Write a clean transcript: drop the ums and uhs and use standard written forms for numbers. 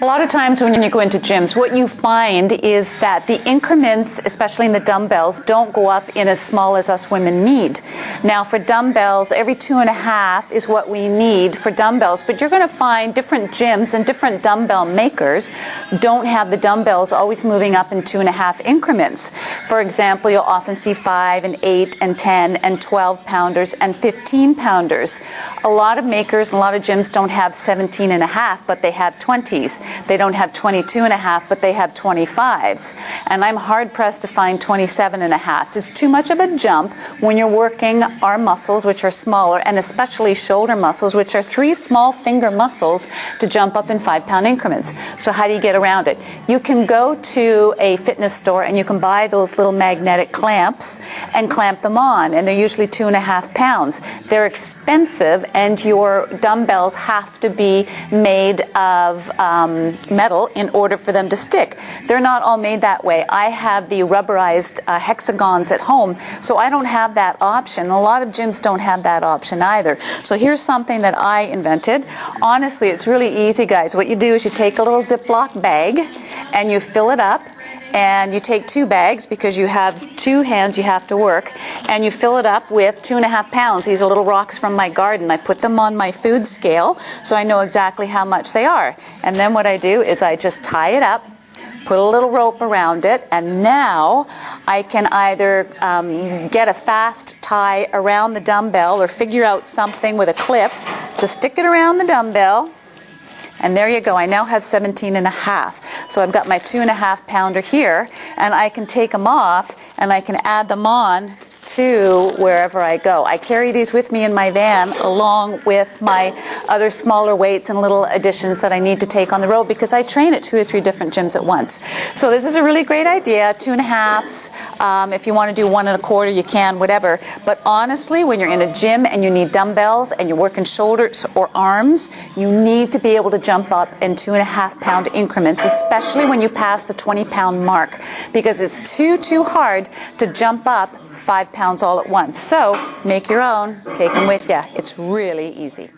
A lot of times when you go into gyms, what you find is that the increments, especially in the dumbbells, don't go up in as small as us women need. Now for dumbbells, every 2.5 is what we need for dumbbells, but you're going to find different gyms and different dumbbell makers don't have the dumbbells always moving up in 2.5 increments. For example, you'll often see 5 and 8 and 10 and 12 pounders and 15 pounders. A lot of makers and a lot of gyms don't have 17.5, but they have 20s. They don't have 22.5, but they have 25s. And I'm hard-pressed to find 27.5. It's too much of a jump when you're working our muscles, which are smaller, and especially shoulder muscles, which are 3 small finger muscles, to jump up in 5-pound increments. So how do you get around it? You can go to a fitness store and you can buy those little magnetic clamps and clamp them on, and they're usually 2.5 pounds. They're expensive, and your dumbbells have to be made of metal in order for them to stick. They're not all made that way. I have the rubberized hexagons at home, so I don't have that option. A lot of gyms don't have that option either. So here's something that I invented. Honestly, it's really easy, guys. What you do is you take a little Ziploc bag and you fill it up, and you take 2 bags because you have 2 hands you have to work, and you fill it up with 2.5 pounds. These are little rocks from my garden. I put them on my food scale so I know exactly how much they are. And then what I do is I just tie it up, put a little rope around it, and now I can either get a fast tie around the dumbbell or figure out something with a clip to stick it around the dumbbell. And there you go. I now have 17.5. So I've got my 2.5 pounder here, and I can take them off and I can add them on to wherever I go. I carry these with me in my van along with my other smaller weights and little additions that I need to take on the road, because I train at 2 or 3 different gyms at once. So this is a really great idea. 2.5s. If you want to do 1 1/4, you can, whatever. But honestly, when you're in a gym and you need dumbbells and you're working shoulders or arms, you need to be able to jump up in 2.5 pound increments, especially when you pass the 20-pound mark, because it's too hard to jump up 5 pounds all at once. So make your own, take them with you. It's really easy.